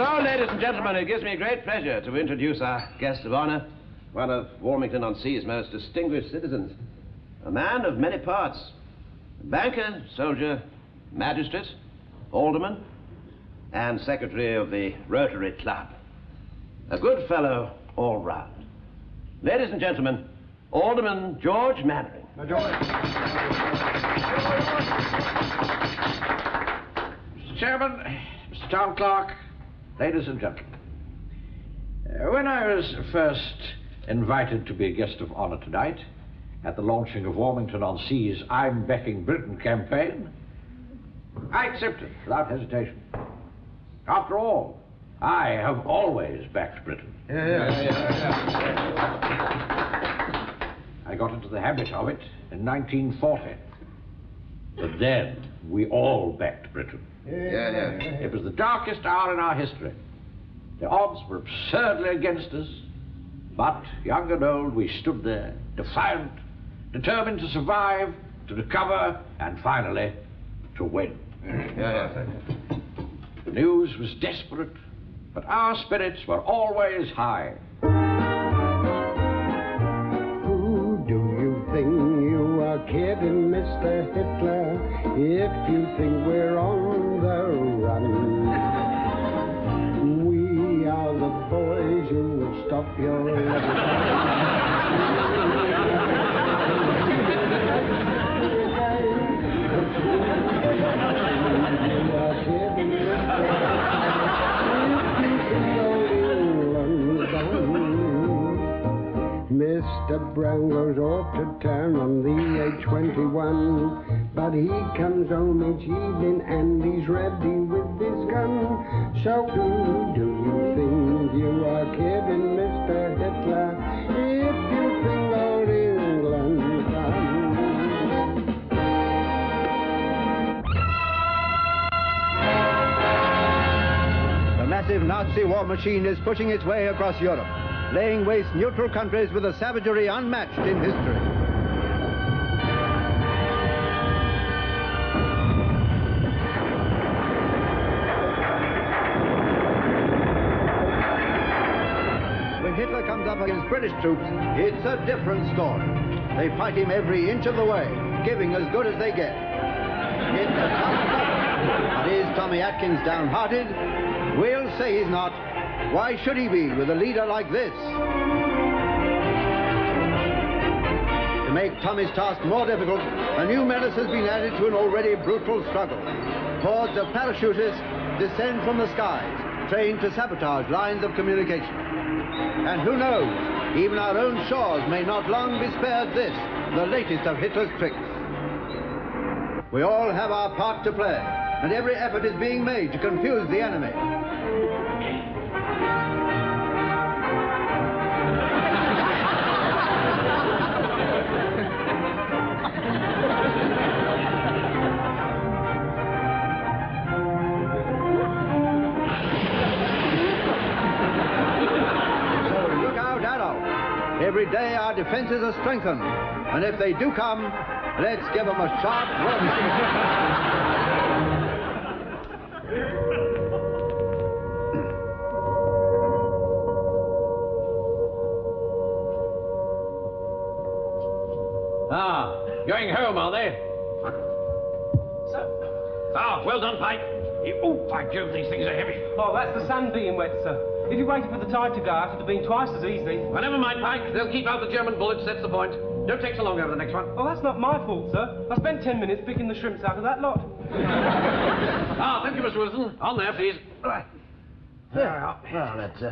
So, ladies and gentlemen, it gives me great pleasure to introduce our guest of honor, one of Warmington-on-Sea's most distinguished citizens, a man of many parts, banker, soldier, magistrate, alderman, and secretary of the Rotary Club. A good fellow all round. Ladies and gentlemen, Alderman George Mannering. Mr. Chairman, Mr. Town Clerk, ladies and gentlemen. When I was first invited to be a guest of honor tonight at the launching of Warmington-on-Sea's I'm Backing Britain campaign, I accepted without hesitation. After all, I have always backed Britain. I got into the habit of it in 1940. But then we all backed Britain. It was the darkest hour in our history. The odds were absurdly against us, but young and old, we stood there, defiant, determined to survive, to recover, and finally, to win. The news was desperate, but our spirits were always high. Who do you think you are kidding, Mr. Hitler, if you think we're on the run? We are the boys who will stop your Mr. Brown goes off to town on the A21, but he comes home each evening and he's ready with his gun. So who do you think you are kidding, Mr. Hitler, if you think old England's done? The massive Nazi war machine is pushing its way across Europe, laying waste neutral countries with a savagery unmatched in history. When Hitler comes up against British troops, it's a different story. They fight him every inch of the way, giving as good as they get. It's a tough battle. But is Tommy Atkins downhearted? We'll say he's not. Why should he be with a leader like this? To make Tommy's task more difficult, a new menace has been added to an already brutal struggle. Hordes of parachutists descend from the skies, trained to sabotage lines of communication. And who knows, even our own shores may not long be spared this, the latest of Hitler's tricks. We all have our part to play, and every effort is being made to confuse the enemy. Every day our defenses are strengthened, and if they do come, let's give them a sharp run. Going home, are they? Sir? Ah, well done, Pike. Oh, by Jove, these things are heavy. Oh, that's the sand being wet, sir. If you waited for the tide to go out, it'd have been twice as easy. Well, never mind, Pike. They'll keep out the German bullets, that's the point. Don't take so long over the next one. Oh, that's not my fault, sir. I spent 10 minutes picking the shrimps out of that lot. Thank you, Mr. Wilson. On there, please. Well, it's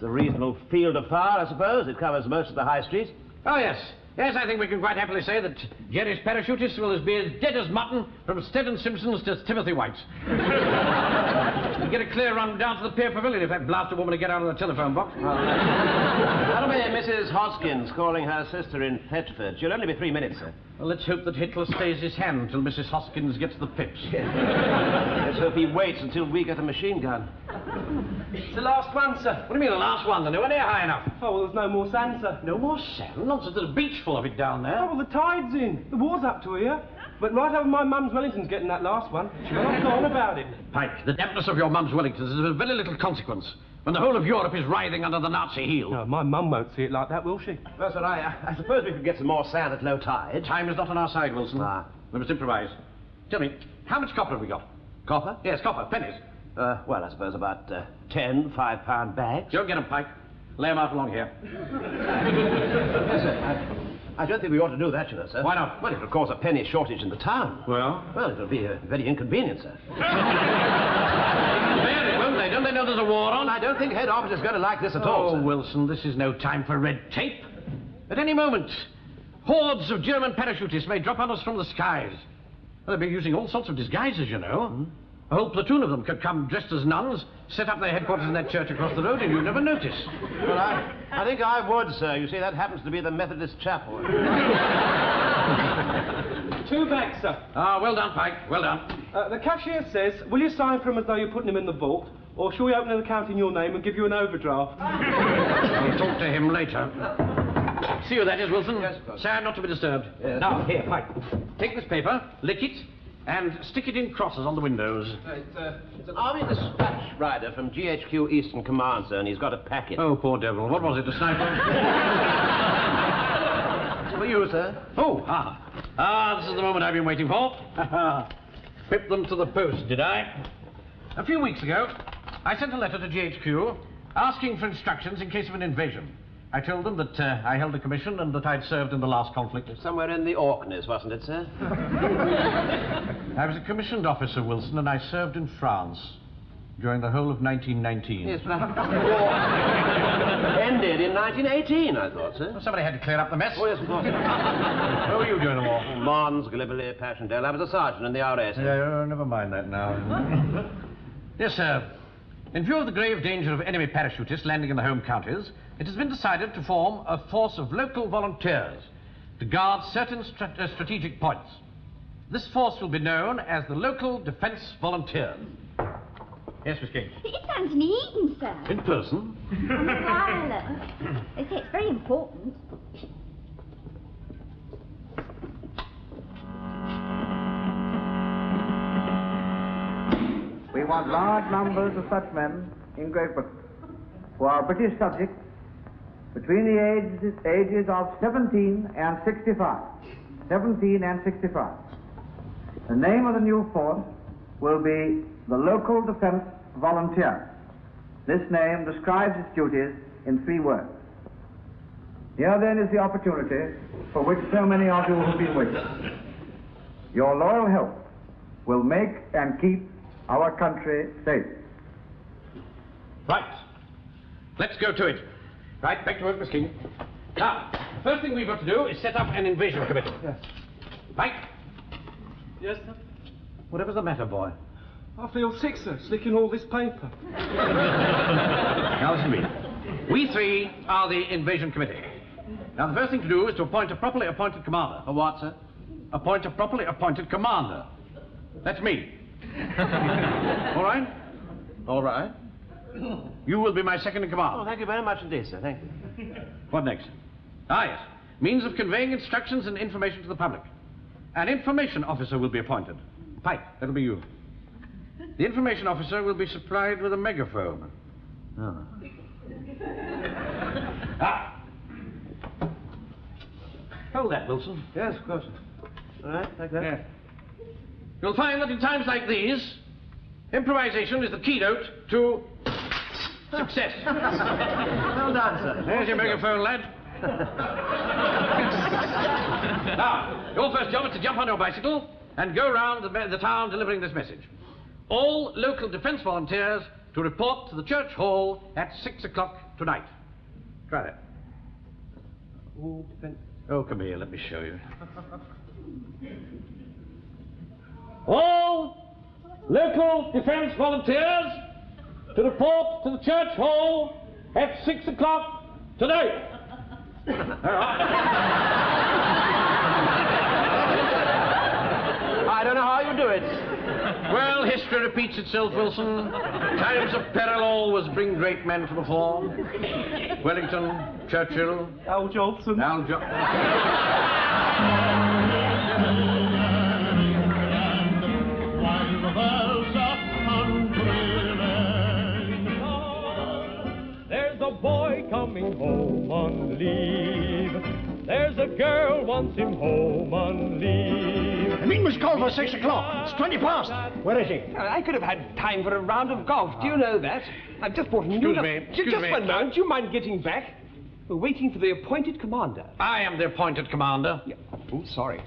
a reasonable field of fire, I suppose. It covers most of the high street. Oh, yes. Yes, I think we can quite happily say that Jerry's parachutists will be as dead as mutton from Stetton Simpson's to Timothy White's. We'll get a clear run down to the Pier Pavilion if that blasted woman to get out of the telephone box. That'll be Mrs. Hoskins calling her sister in Petford. She'll only be 3 minutes, sir. Well, let's hope that Hitler stays his hand until Mrs. Hoskins gets the pips. Let's hope he waits until we get a machine gun. It's the last one, sir. What do you mean, the last one? They're nowhere near high enough. Oh, well, there's no more sand, sir. No more sand? Nonsense, there's a beach full of it down there. Oh, well, the tide's in. The war's up to here. But right over my mum's Wellington's getting that last one. She went on about it. Pike, the dampness of your mum's Wellingtons is of very little consequence when the whole of Europe is writhing under the Nazi heel. No, my mum won't see it like that, will she? Well, sir, I suppose we could get some more sand at low tide. Time is not on our side, Wilson. We must improvise. Tell me, how much copper have we got? Copper? Yes, copper, pennies. Well, I suppose about 10 5-pound bags. Go get them, Pike. Lay them out along here. Yes, sir. I don't think we ought to do that, you know, sir. Why not? Well, it'll cause a penny shortage in the town. Well? Well, it'll be very inconvenient, sir. Very, won't they? Don't they know there's a war on? I don't think head office is going to like this at all, Oh, sir. Wilson, this is no time for red tape. At any moment, hordes of German parachutists may drop on us from the skies. Well, they'll be using all sorts of disguises, you know. Mm-hmm. A whole platoon of them could come dressed as nuns, set up their headquarters in that church across the road, and you'd never notice. Well, I think I would, sir. You see, that happens to be the Methodist chapel. 2 bags, sir. Ah, well done, Pike. Well done. The cashier says, will you sign for him as though you're putting him in the vault, or shall we open an account in your name and give you an overdraft? I'll talk to him later. See who that is, Wilson? Yes, of course. Sad not to be disturbed. Yes. Now, here, Pike. Take this paper, lick it, and stick it in crosses on the windows. It's an Army dispatch rider from GHQ Eastern Command, sir, and he's got a packet. Oh, poor devil. What was it, a sniper? For you, sir. This is the moment I've been waiting for. Whipped them to the post, did I? A few weeks ago, I sent a letter to GHQ asking for instructions in case of an invasion. I told them that I held a commission and that I'd served in the last conflict. Somewhere in the Orkneys, wasn't it, sir? I was a commissioned officer, Wilson, and I served in France during the whole of 1919. Yes, but the war ended in 1918, I thought, sir. Well, somebody had to clear up the mess. Oh, yes, of course. Where were you during the war? Mons, Gallipoli, Passchendaele. I was a sergeant in the RS. Never mind that now. Yes, sir. In view of the grave danger of enemy parachutists landing in the home counties, it has been decided to form a force of local volunteers to guard certain strategic points. This force will be known as the Local Defence Volunteers. Yes, Miss King? It's Anthony Eaton, sir. In person? Wireless. They say it's very important. We want large numbers of such men in Great Britain who are British subjects between the ages of 17 and 65. 17 and 65. The name of the new force will be the Local Defence Volunteer. This name describes its duties in 3 words. Here then is the opportunity for which so many of you have been waiting. Your loyal help will make and keep our country safe. Right. Let's go to it. Right, back to work, Miss King. Now, the first thing we've got to do is set up an invasion committee. Yes. Mike, Yes, sir? whatever's the matter, boy? I feel sick, sir, slicking all this paper. Now listen to me. We 3 are the invasion committee. Now, the first thing to do is to appoint a properly appointed commander. A what, sir? Appoint a properly appointed commander. That's me. All right? All right. You will be my second in command. Oh, thank you very much indeed, sir. Thank you. What next? Yes. Means of conveying instructions and information to the public. An information officer will be appointed. Pike, that'll be you. The information officer will be supplied with a megaphone. Hold that, Wilson. Yes, of course. All right, like that. Yeah. You'll find that in times like these, improvisation is the keynote to success. Well done, sir. There's your megaphone, lad. Now, your first job is to jump on your bicycle and go round the town delivering this message. All local defence volunteers to report to the church hall at 6 o'clock tonight. Try that. Oh, come here, let me show you. All local defence volunteers to report to the church hall at 6 o'clock tonight. I don't know how you do it. Well, history repeats itself, Wilson. Times of peril always bring great men to the fore. Wellington, Churchill, Al Jolson. Al girl wants him home on leave. The meeting was called for 6 o'clock. It's 20 past. Where is he? I could have had time for a round of golf. Do you know that? I've just bought a new... Just one moment. Do you mind getting back? We're waiting for the appointed commander. I am the appointed commander. Yeah. Oh, sorry.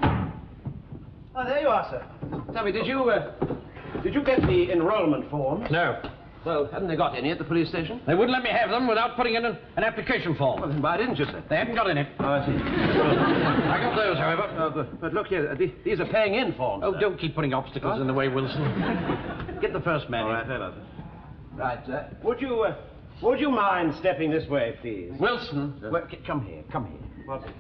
Oh, there you are, sir. Tell me, did you get the enrollment form? No. Well, hadn't they got any at the police station? They wouldn't let me have them without putting in an application form. Well, then why didn't you, sir? They hadn't got any. Oh, I see. I got those, however. Oh, good. But look here, these are paying in forms. Oh, sir. don't keep putting obstacles in the way, Wilson. Get the first man. All right, hello. Right, sir. Would you mind stepping this way, please? Wilson. Well, come here. What's it?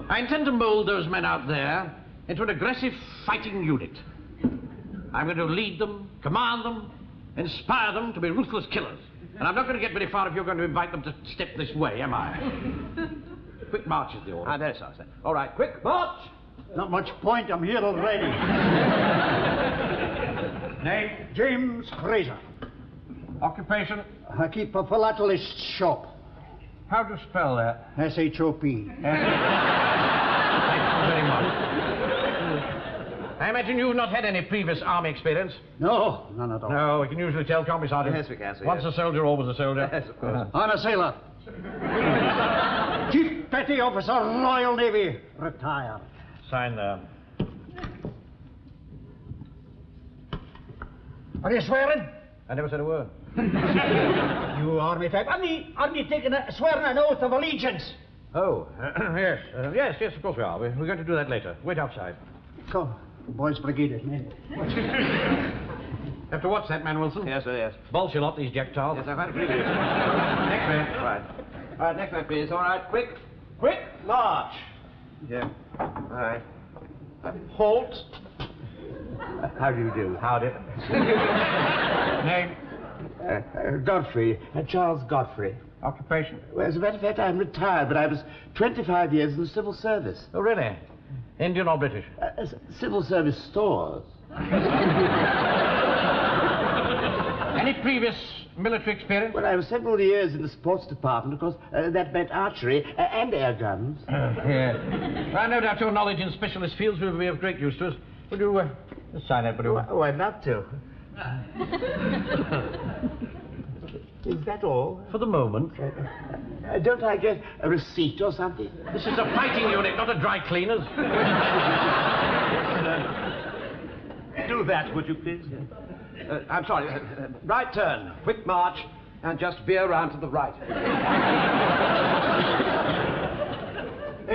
I intend to mold those men out there into an aggressive fighting unit. I'm going to lead them, command them, inspire them to be ruthless killers. And I'm not going to get very far if you're going to invite them to step this way, am I? Quick march is the order. Ah, there's so, sir. All right, quick march! Not much point. I'm here already. Name? James Fraser. Occupation? I keep a philatelist's shop. How do you spell that? S-H-O-P. Thank you very much. I imagine you've not had any previous army experience? No, none at all. No, we can usually tell, can't we, Sergeant? Yes, we can, sir. Once yes. a soldier, always a soldier. Yes, of course. I'm a sailor. Chief Petty Officer, Royal Navy. Retired. Sign there. Are you swearing? I never said a word. You army type. Aren't you taking swearing an oath of allegiance? Oh, yes. Yes, of course we are. We're going to do that later. Wait outside. Come, boys' brigade, men. Have to watch that man, Wilson. Yes, sir, yes. Bolts you lot, these jack tiles. Yes, I quite agree with you. Next man. Right. All right, next man, please. All right, quick march. Yeah. All right. Halt. How do you do? Howdy. Name? Godfrey. Charles Godfrey. Occupation? Well, as a matter of fact, I'm retired, but I was 25 years in the civil service. Oh, really? Indian or British? Civil service stores. Any previous military experience? Well, I was several years in the sports department, of course. That meant archery and air guns. Yeah. Well, no doubt your knowledge in specialist fields will be of great use to us. Would you just sign that, would you? Oh, I'd love to. Is that all? For the moment. Don't I get a receipt or something? This is a fighting unit, not a dry cleaner's. Do that, would you, please? I'm sorry. Right turn. Quick march. And just veer round to the right.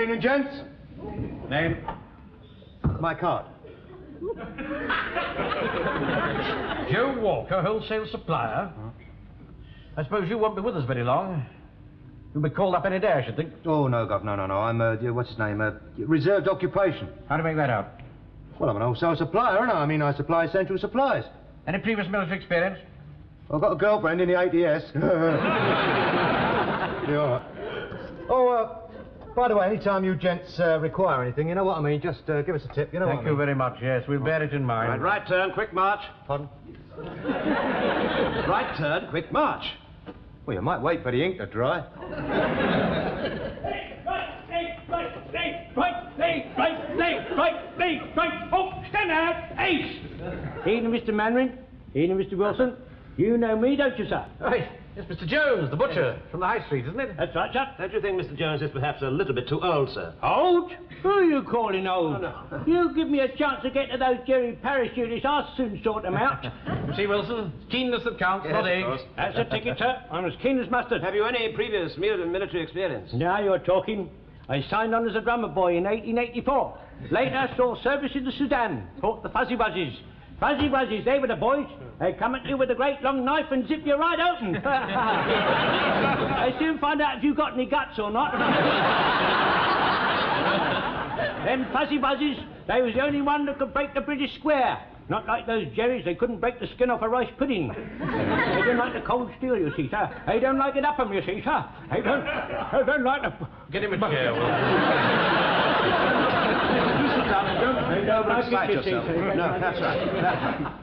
Evening, gents. Name? My card. Joe Walker, wholesale supplier. I suppose you won't be with us very long. You'll be called up any day, I should think. Oh, no, Gov, no. I'm, what's his name? Reserved occupation. How do you make that out? Well, I'm an wholesale supplier, aren't I? I mean, I supply essential supplies. Any previous military experience? I've got a girlfriend in the ATS. Yeah, all right. Oh, by the way, anytime you gents require anything, you know what I mean, just give us a tip, you know what I mean. Thank you very much, yes. We'll bear it in mind. Right turn. Quick march. Pardon? Right turn. Quick march. Well, you might wait for the ink to dry. Right. Oh, stand out. Ace. Evening, Mr. Manring. Evening, Mr. Wilson. You know me, don't you, sir? Right. Yes, Mr. Jones, the butcher, from the High Street, isn't it? That's right, sir. Don't you think Mr. Jones is perhaps a little bit too old, sir? Old? Who are you calling old? Oh, no. You give me a chance to get to those Jerry parachutists, I'll soon sort them out. You see, Wilson, it's keenness that counts, Yes, not of age. course. That's the ticket, sir. I'm as keen as mustard. Have you any previous military experience? Now you're talking. I signed on as a drummer boy in 1884. Later, I saw service in the Sudan. Fought the Fuzzy Wuzzies. Fuzzy Wuzzies, they were the boys. They come at you with a great long knife and zip you right open. They soon find out if you got any guts or not. Them Fuzzy Wuzzies, they was the only one that could break the British square. Not like those Jerrys, they couldn't break the skin off a rice pudding. They don't like the cold steel, you see, sir. They don't like it up 'em, you see, sir. They don't like the... Get him a chair, Wilson. Don't excite yourself. No, that's right.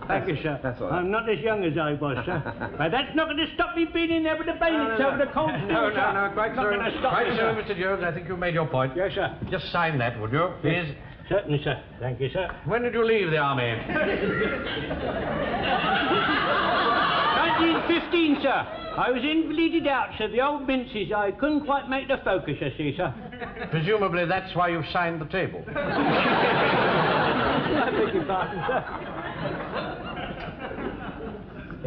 Thank you, sir. That's all right. I'm not as young as I was, sir. But that's not going to stop me being in there with the bayonets over the cold steel, No, sir. quite Not so. gonna stop Quite me, so, sir. Mr. Jones. I think you've made your point. Yes, sir. Just sign that, would you, please? Certainly, sir. Thank you, sir. When did you leave the army? 1915, sir. I was invalided out, sir. The old minces, I couldn't quite make the focus, I see, sir. Presumably that's why you've signed the table. I beg your pardon, sir.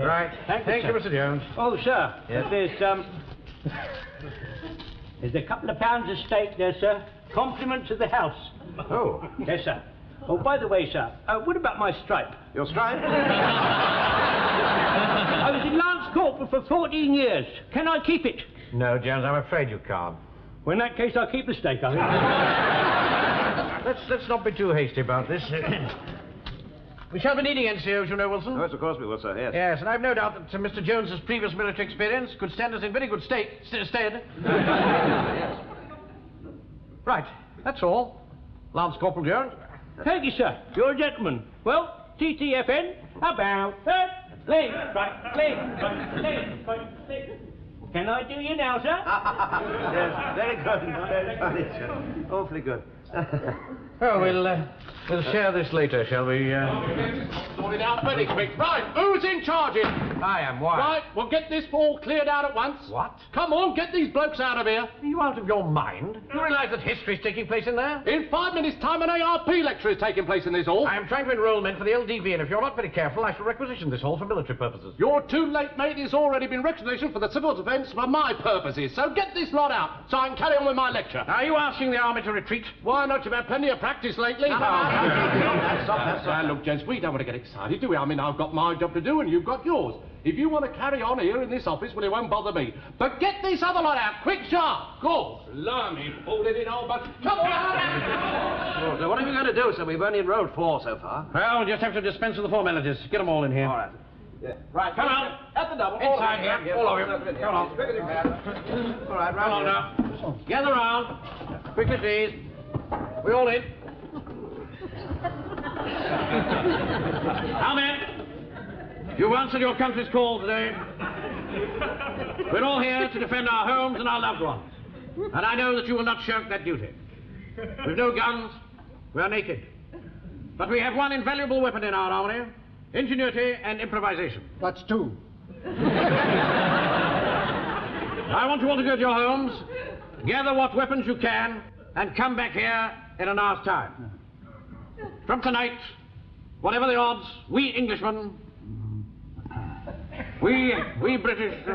Right. Thank you, Mr. Jones. Oh, sir. Yes? There's a couple of pounds of steak there, sir. Compliment to the house. Oh. Yes, sir. Oh, by the way, sir, what about my stripe? Your stripe? I was in Lance Corporal for 14 years. Can I keep it? No, Jones, I'm afraid you can't. Well, in that case, I'll keep the steak, I think. Let's not be too hasty about this. We shall be needing NCOs, you know, Wilson. Yes, of course we will, sir, yes. Yes, and I've no doubt that Mr. Jones's previous military experience could stand us in very good stead. Yes. Right, that's all. Lance Corporal Jones. Thank you, sir. You're a gentleman. Well, TTFN, about that. Left, right, left, right, left, right, left. Can I do you now, sir? Yes, very good. Very funny, sir. Awfully good. Well, we'll share this later, shall we? Sort it out pretty quick. Right, who's in charge here? I am. Why? Right, we'll get this all cleared out at once. What? Come on, get these blokes out of here. Are you out of your mind? You realise that history's taking place in there? In 5 minutes' time, an ARP lecture is taking place in this hall. I am trying to enrol men for the LDV, and if you're not very careful, I shall requisition this hall for military purposes. You're too late, mate. It's already been requisitioned for the civil defence for my purposes. So get this lot out so I can carry on with my lecture. Are you asking the army to retreat? Why not? You've had plenty of practice lately. Look, gents, we don't want to get excited, do we? I mean, I've got my job to do and you've got yours. If you want to carry on here in this office, well, it won't bother me. But get this other lot out, quick, sharp. Go. Blimey, pulled it in all but... Come on! Oh, so what are we going to do, sir? We've only enrolled 4 so far. Well, we'll just have to dispense with the formalities. Get them all in here. All right. Yeah. Right, come out. At the double. Inside here. All of you. Come on. All right, Come on now. Gather round. Quickly, please. We all in. Now, men, you've answered your country's call today. We're all here to defend our homes and our loved ones. And I know that you will not shirk that duty. We've no guns. We are naked. But we have one invaluable weapon in our army: ingenuity and improvisation. That's 2. I want you all to go to your homes, gather what weapons you can, and come back here in an hour's time. From tonight, whatever the odds, we Englishmen, we British, we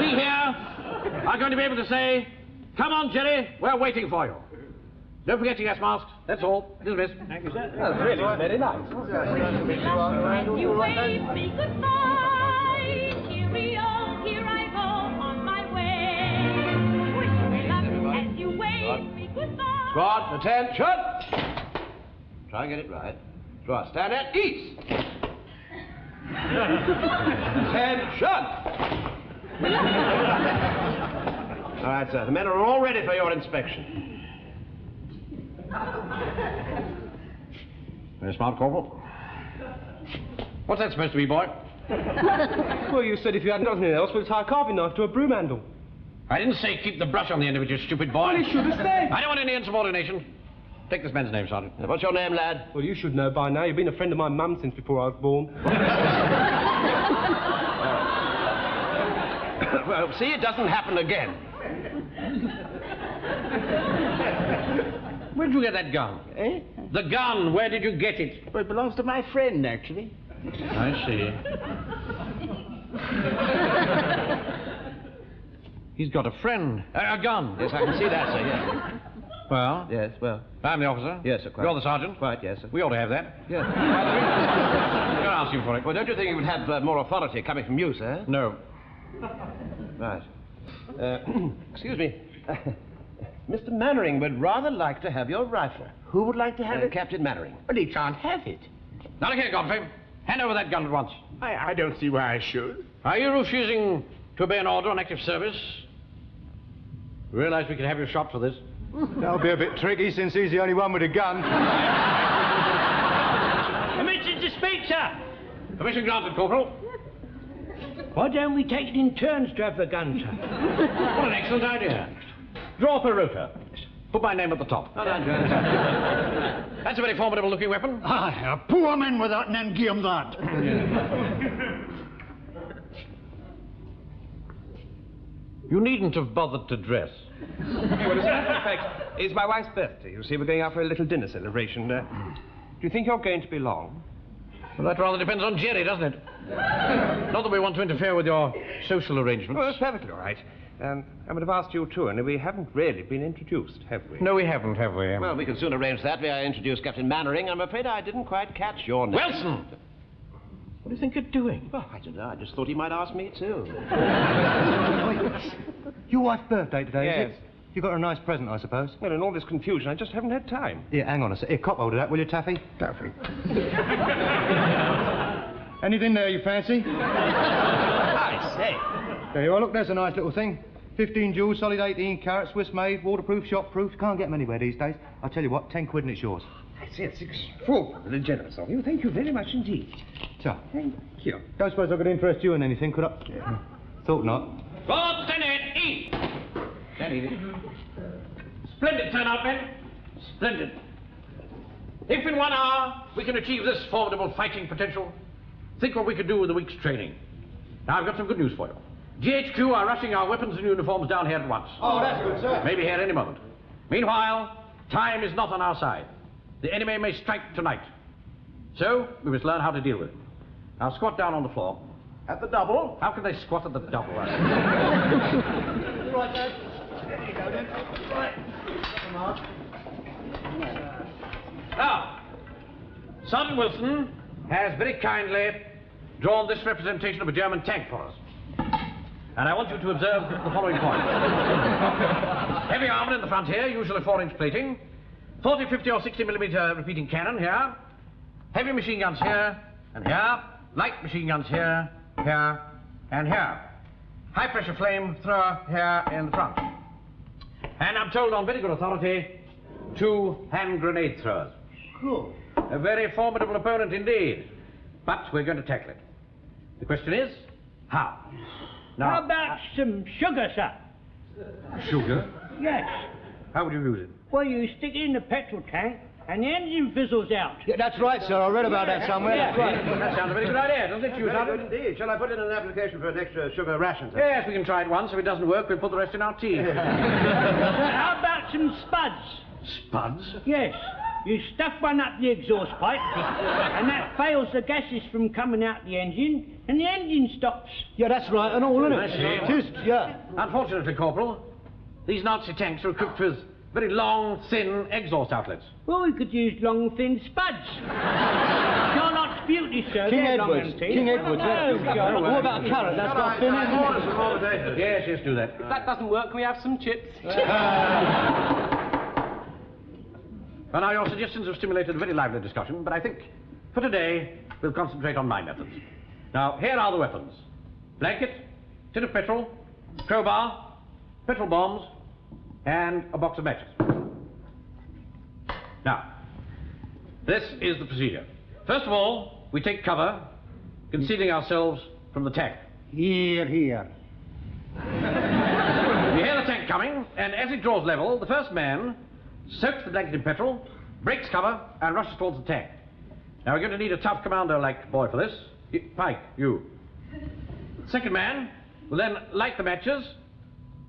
here are going to be able to say, come on, Jerry, we're waiting for you. Don't forget your gas mask. That's all. Dismissed. Thank you, sir. That's really very nice. When you wave me goodbye, cheerio, here I go on my way. Wish me luck as you wave me goodbye. Squad, attention! Try and get it right. Squad, stand at ease. Attention! All right, sir. The men are all ready for your inspection. Very smart, Corporal. What's that supposed to be, boy? Well, you said if you had nothing else, we'd tie a carving knife to a broom handle. I didn't say keep the brush on the end of it, you stupid boy. Well, you should have said. I don't want any insubordination. Take this man's name, Sergeant. What's your name, lad? Well, you should know by now. You've been a friend of my mum since before I was born. Well, see, it doesn't happen again. Where did you get that gun? Eh? The gun, where did you get it? Well, it belongs to my friend, actually. I see. He's got a friend. A gun. Yes, I can see that, sir, yes. Well? Yes, well. I'm the officer. Yes, sir, quite. You're the sergeant. Quite, yes, sir. We ought to have that. Yes. Don't ask him for it. Well, don't you think you would have more authority coming from you, sir? No. Right. Excuse me. Mr. Mannering would rather like to have your rifle. Who would like to have it? Captain Mannering. But he can't have it. Now, look here, Godfrey. Hand over that gun at once. I don't see why I should. Are you refusing to obey an order on active service? Realize we could have you shot for this. That'll be a bit tricky since he's the only one with a gun. Permission to speak, sir. Permission granted, Corporal. Why don't we take it in turns to have the gun, sir? What an excellent idea. Draw up a rota. Put my name at the top. Oh, no, Jones. That's a very formidable looking weapon. Aye, a poor man with that, and give him that. You needn't have bothered to dress. Well, as a matter of fact, it's my wife's birthday. You see, we're going out for a little dinner celebration. Do you think you're going to be long? Well, that rather depends on Jerry, doesn't it? Not that we want to interfere with your social arrangements. Well, that's perfectly all right. I would have asked you too, and we haven't really been introduced, have we? No, we haven't, have we? Well, we can soon arrange that. May I introduce Captain Mannering? I'm afraid I didn't quite catch your name. Wilson! What do you think you're doing? Oh, I don't know. I just thought he might ask me too. Your wife's birthday today, Yes. is it? You got her a nice present, I suppose. Well, in all this confusion, I just haven't had time. Here, hang on a sec. Here, cop hold of that, will you, Taffy? Taffy. Anything there you fancy? I say. There you are. Look, there's a nice little thing. 15 jewels, solid 18 carat, Swiss made, waterproof, shockproof. Can't get them anywhere these days. I'll tell you what, 10 quid and it's yours. I say, it's extraordinarily generous of you. Thank you very much indeed. So, Thank you. don't suppose I could interest you in anything, could I? Yeah. Thought not. Lieutenant E! Steady. Splendid turnout, men. Splendid. If in 1 hour we can achieve this formidable fighting potential, think what we could do with a week's training. Now, I've got some good news for you. GHQ are rushing our weapons and uniforms down here at once. Oh, that's good, sir. Maybe here any moment. Meanwhile, time is not on our side. The enemy may strike tonight. So, we must learn how to deal with it. Now, squat down on the floor. At the double? How can they squat at the double? Right, Dad. There you go, then. Right. Come on. Now, Sergeant Wilson has very kindly drawn this representation of a German tank for us. And I want you to observe the following point. Heavy armor in the front here, usually 4-inch plating. 40, 50 or 60 millimeter repeating cannon here. Heavy machine guns here and here. Light machine guns here, here, and here. High pressure flame thrower here in the front. And I'm told on very good authority, 2 hand grenade throwers. Cool. A very formidable opponent indeed. But we're going to tackle it. The question is, how? Now, How about some sugar, sir? sugar? Yes. How would you use it? Well, you stick it in the petrol tank, and the engine fizzles out. Yeah, that's right, sir. I read about that somewhere. Yeah. That's right. That sounds a very good idea, doesn't it, you, Very Sergeant? good indeed. Shall I put in an application for an extra sugar ration, sir? Yes, we can try it once. If it doesn't work, we'll put the rest in our tea. How about some spuds? Spuds? Yes. You stuff one up the exhaust pipe, and that fails the gases from coming out the engine, and the engine stops. Yeah, that's right, and all, isn't it? That's it. Just, yeah. Unfortunately, Corporal, these Nazi tanks are equipped with very long, thin exhaust outlets. Well, we could use long, thin spuds. Charlotte's Beauty, sir. King They're long Edwards. and thin. King Edwards. No, Charlotte. What about a carrot? That's got thin end, isn't it? Yes, yes, do that. If that doesn't work, can we have some chips? Well, now, your suggestions have stimulated a very lively discussion, but I think for today we'll concentrate on my methods. Now, here are the weapons. Blanket, tin of petrol, crowbar, petrol bombs, and a box of matches. Now, this is the procedure. First of all, we take cover, concealing ourselves from the tank. Here, here. You hear the tank coming, and as it draws level, the first man soaks the blanket in petrol, breaks cover, and rushes towards the tank. Now, we're going to need a tough commander-like boy for this. Pike, you. The second man will then light the matches,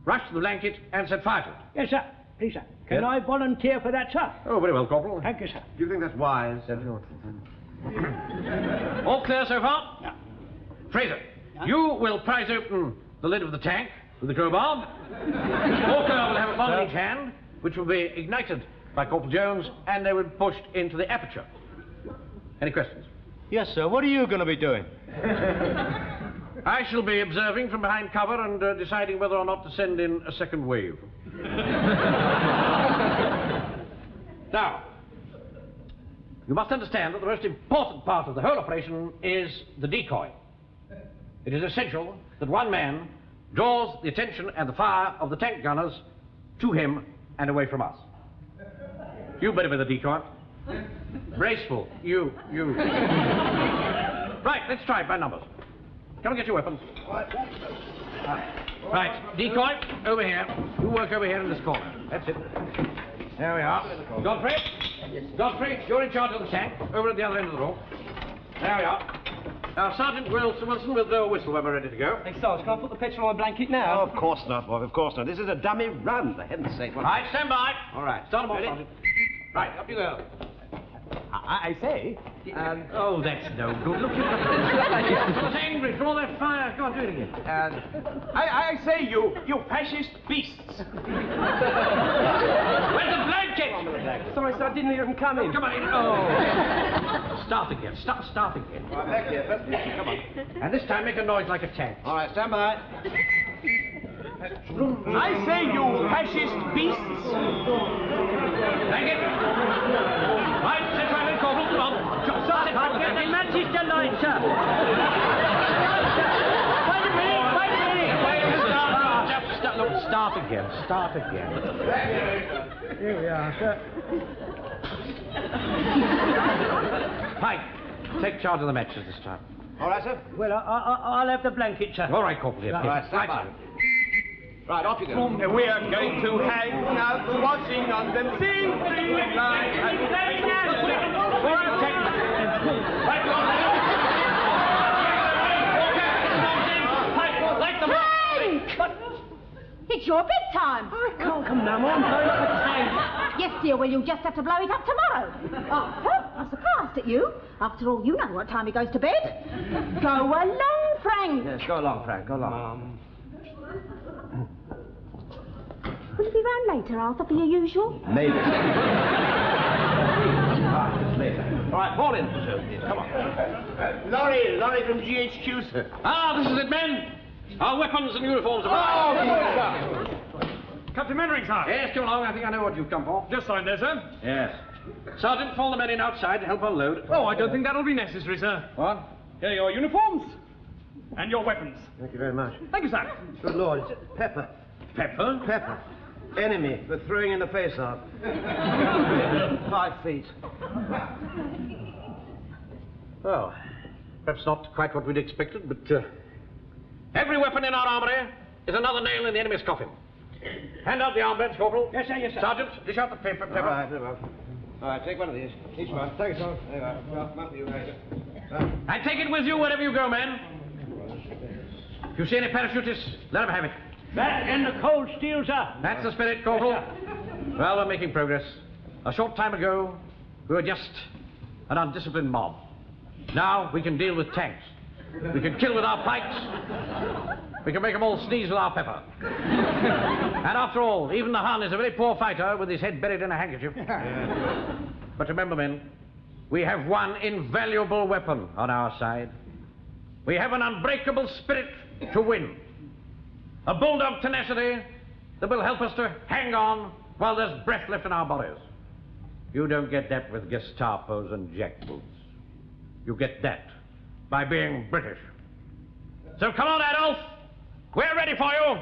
rush to the blanket, and set fire to it. Yes, sir. Please, sir. Can Yes? I volunteer for that, sir? Oh, very well, Corporal. Thank you, sir. Do you think that's wise? All clear so far? Yeah. Fraser, you will prise open the lid of the tank with the crowbar. Walker will have a bomb in each hand, which will be ignited by Corporal Jones, and they will be pushed into the aperture. Any questions? Yes, sir. What are you going to be doing? I shall be observing from behind cover and deciding whether or not to send in a second wave. Now, you must understand that the most important part of the whole operation is the decoy. It is essential that one man draws the attention and the fire of the tank gunners to him and away from us. You better be the decoy. Graceful. You. Right, let's try it by numbers. Come and get your weapons. Right, decoy, over here. You work over here in this corner. That's it. There we are. Godfrey? Godfrey, you're in charge of the tank. Over at the other end of the room. There we are. Now, Sergeant Wilson with the whistle when we're ready to go. Hey, Sarge, can I put the petrol on my blanket now? Oh, of course not, boy, of course not. This is a dummy run, for heaven's sake. All right, stand by. All right. Start them off, Sergeant. Right, up you go. I say... oh, that's no good. Look, it's angry for all that fire. Go on, do it again. I say, you fascist beasts. Where's the blanket? Sorry, sir, I didn't hear him coming. Come on in. Oh. Start again. Start again. All right, back here. First position, come on. And this time make a noise like a tank. All right, stand by. I say, you fascist beasts. Thank you. Right, sit right in, Corporal. Come on. Sergeant, I'll get the Manchester light, sir. Wait a minute. Look, start again. Here we are, sir. Pike, take charge of the matches this time. All right, sir. Well, I'll have the blanket, sir. All right, Corporal. Here. All right, stand by. Right, off you go. We are going to hang out watching on them sea-free line. It's your bedtime. I can't come now, Mum. I'm blowing up a tank. Yes, dear, well, you'll just have to blow it up tomorrow. Oh, I'm surprised at you. After all, you know what time he goes to bed. Go along, Frank. Yes, go along, Frank, go along. Will you be round later, Arthur, for your usual? Maybe. Later. All right, fall in, sir. Come on. Laurie from GHQ, sir. Ah, this is it, men. Our weapons and uniforms are... Oh, sir. Captain Mannering, sir. Yes, come along. I think I know what you've come for. Just signed there, sir. Yes. Sergeant, fall the men in outside to help unload. Oh, I don't think that'll be necessary, sir. What? Here are your uniforms. And your weapons. Thank you very much. Thank you, sir. Good Lord, it's Pepper. Pepper? Pepper. Enemy for throwing in the face of. 5 feet. Well, perhaps not quite what we'd expected, but every weapon in our armory is another nail in the enemy's coffin. Hand out the armbands, Corporal. Yes, sir, yes, sir. Sergeant, dish out the paper. All right, very well. All right, take one of these. Each one. Thank you, sir. There you are. Well, come up to you, Major. And take it with you wherever you go, men. If you see any parachutists, let them have it. Back in the cold steel, sir. That's the spirit, Corporal. Well, we're making progress. A short time ago, we were just an undisciplined mob. Now we can deal with tanks. We can kill with our pikes. We can make them all sneeze with our pepper. And after all, even the Hun is a very poor fighter with his head buried in a handkerchief. But remember, men, we have one invaluable weapon on our side. We have an unbreakable spirit to win. A bulldog tenacity that will help us to hang on while there's breath left in our bodies. You don't get that with Gestapos and jackboots. You get that by being British. So come on, Adolf. We're ready for you.